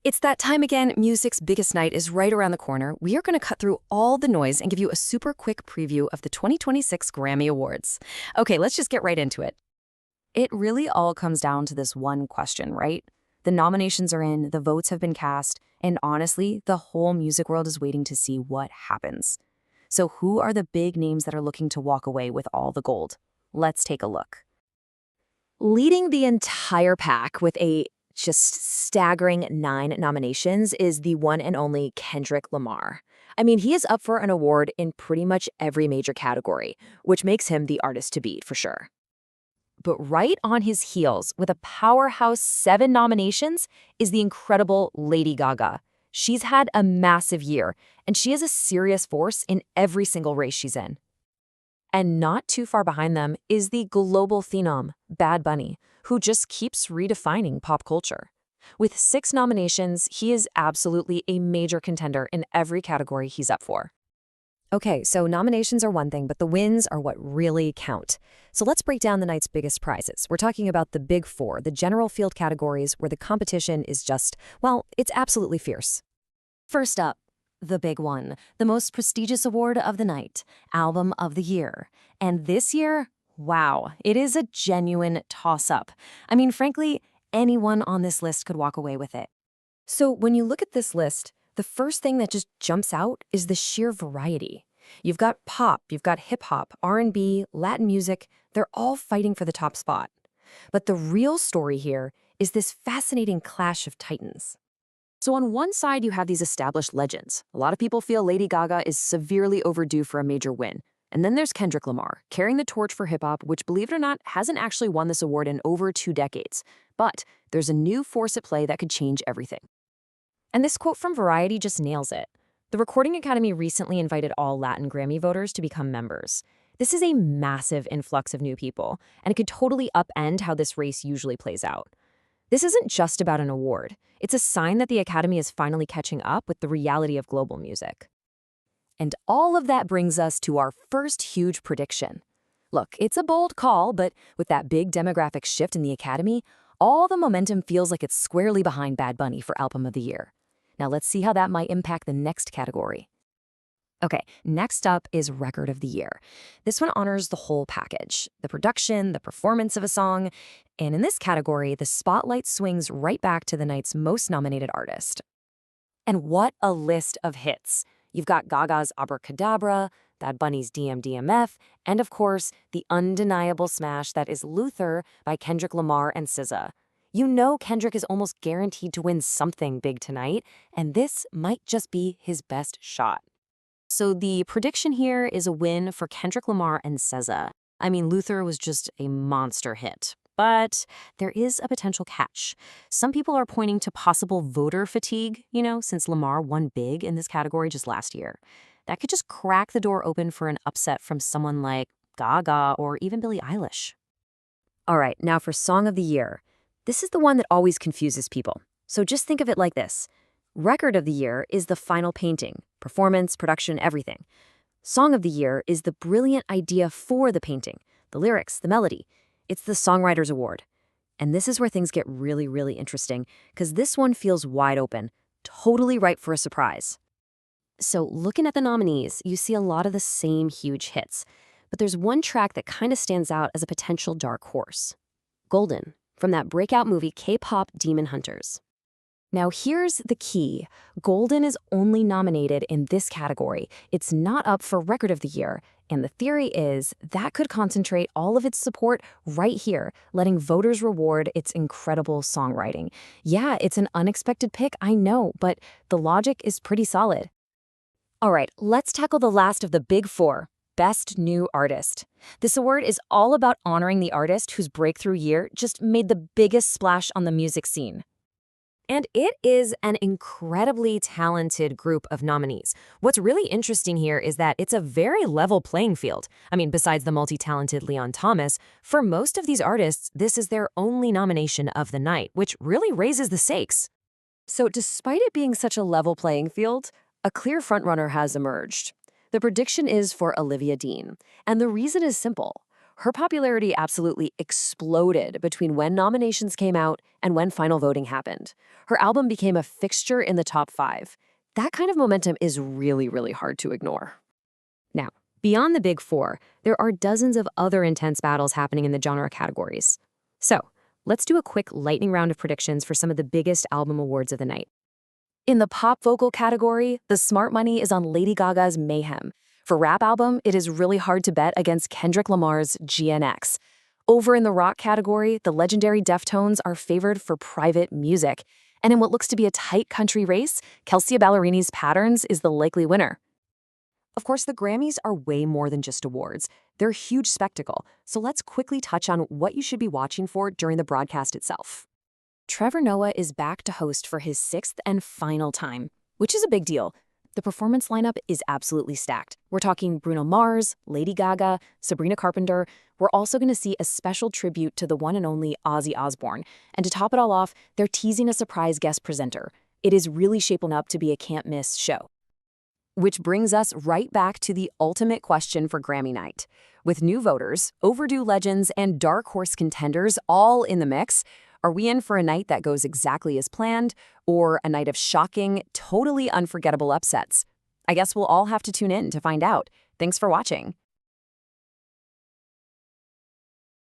It's that time again. Music's biggest night is right around the corner. We are going to cut through all the noise and give you a super quick preview of the 2026 Grammy Awards. Okay, let's just get right into it. It really all comes down to this one question, right? The nominations are in, the votes have been cast, and honestly, the whole music world is waiting to see what happens. So who are the big names that are looking to walk away with all the gold? Let's take a look. Leading the entire pack with a just staggering 9 nominations is the one and only Kendrick Lamar. I mean, he is up for an award in pretty much every major category, which makes him the artist to beat for sure. But right on his heels, with a powerhouse 7 nominations, is the incredible Lady Gaga. She's had a massive year, and she is a serious force in every single race she's in. And not too far behind them is the global phenom, Bad Bunny, who just keeps redefining pop culture. With 6 nominations, he is absolutely a major contender in every category he's up for. Okay, so nominations are one thing, but the wins are what really count. So let's break down the night's biggest prizes. We're talking about the big 4, the general field categories where the competition is just, well, it's absolutely fierce. First up, the big one, the most prestigious award of the night, Album of the Year. And this year, wow, it is a genuine toss-up. I mean, frankly, anyone on this list could walk away with it. So when you look at this list, the first thing that just jumps out is the sheer variety. You've got pop, you've got hip-hop, R&B, Latin music, they're all fighting for the top spot. But the real story here is this fascinating clash of titans. So on one side, you have these established legends. A lot of people feel Lady Gaga is severely overdue for a major win. And then there's Kendrick Lamar, carrying the torch for hip-hop, which, believe it or not, hasn't actually won this award in over 2 decades. But there's a new force at play that could change everything. And this quote from Variety just nails it. The Recording Academy recently invited all Latin Grammy voters to become members. This is a massive influx of new people, and it could totally upend how this race usually plays out. This isn't just about an award. It's a sign that the Academy is finally catching up with the reality of global music. And all of that brings us to our first huge prediction. Look, it's a bold call, but with that big demographic shift in the Academy, all the momentum feels like it's squarely behind Bad Bunny for Album of the Year. Now let's see how that might impact the next category. Okay, next up is Record of the Year. This one honors the whole package, the production, the performance of a song, and in this category, the spotlight swings right back to the night's most nominated artist. And what a list of hits. You've got Gaga's Abracadabra, Bad Bunny's DMDMF, and of course, the undeniable smash that is Luther by Kendrick Lamar and SZA. You know Kendrick is almost guaranteed to win something big tonight, and this might just be his best shot. So the prediction here is a win for Kendrick Lamar and SZA. I mean, Luther was just a monster hit. But there is a potential catch. Some people are pointing to possible voter fatigue, since Lamar won big in this category just last year. That could just crack the door open for an upset from someone like Gaga or even Billie Eilish. All right, now for Song of the Year. This is the one that always confuses people. So just think of it like this. Record of the Year is the final painting, performance, production, everything. Song of the Year is the brilliant idea for the painting, the lyrics, the melody. It's the Songwriters Award. And this is where things get really, really interesting, because this one feels wide open, totally ripe for a surprise. So looking at the nominees, you see a lot of the same huge hits. But there's one track that kind of stands out as a potential dark horse. Golden, from that breakout movie KPop Demon Hunters. Now here's the key. Golden is only nominated in this category. It's not up for Record of the Year. And the theory is that could concentrate all of its support right here, letting voters reward its incredible songwriting. Yeah, it's an unexpected pick, I know, but the logic is pretty solid. All right, let's tackle the last of the big 4, Best New Artist. This award is all about honoring the artist whose breakthrough year just made the biggest splash on the music scene. And it is an incredibly talented group of nominees. What's really interesting here is that it's a very level playing field. I mean, besides the multi-talented Leon Thomas, for most of these artists, this is their only nomination of the night, which really raises the stakes. So despite it being such a level playing field, a clear frontrunner has emerged. The prediction is for Olivia Dean, and the reason is simple. Her popularity absolutely exploded between when nominations came out and when final voting happened. Her album became a fixture in the top 5. That kind of momentum is really, really hard to ignore. Now, beyond the big four, there are dozens of other intense battles happening in the genre categories. So, let's do a quick lightning round of predictions for some of the biggest album awards of the night. In the pop vocal category, the smart money is on Lady Gaga's Mayhem. For rap album, it is really hard to bet against Kendrick Lamar's GNX. Over in the rock category, the legendary Deftones are favored for Private Music. And in what looks to be a tight country race, Kelsea Ballerini's Patterns is the likely winner. Of course, the Grammys are way more than just awards. They're a huge spectacle, so let's quickly touch on what you should be watching for during the broadcast itself. Trevor Noah is back to host for his 6th and final time, which is a big deal. The performance lineup is absolutely stacked. We're talking Bruno Mars, Lady Gaga, Sabrina Carpenter. We're also going to see a special tribute to the one and only Ozzy Osbourne. And to top it all off, they're teasing a surprise guest presenter. It is really shaping up to be a can't-miss show. Which brings us right back to the ultimate question for Grammy night. With new voters, overdue legends, and dark horse contenders all in the mix, are we in for a night that goes exactly as planned, or a night of shocking, totally unforgettable upsets? I guess we'll all have to tune in to find out. Thanks for watching.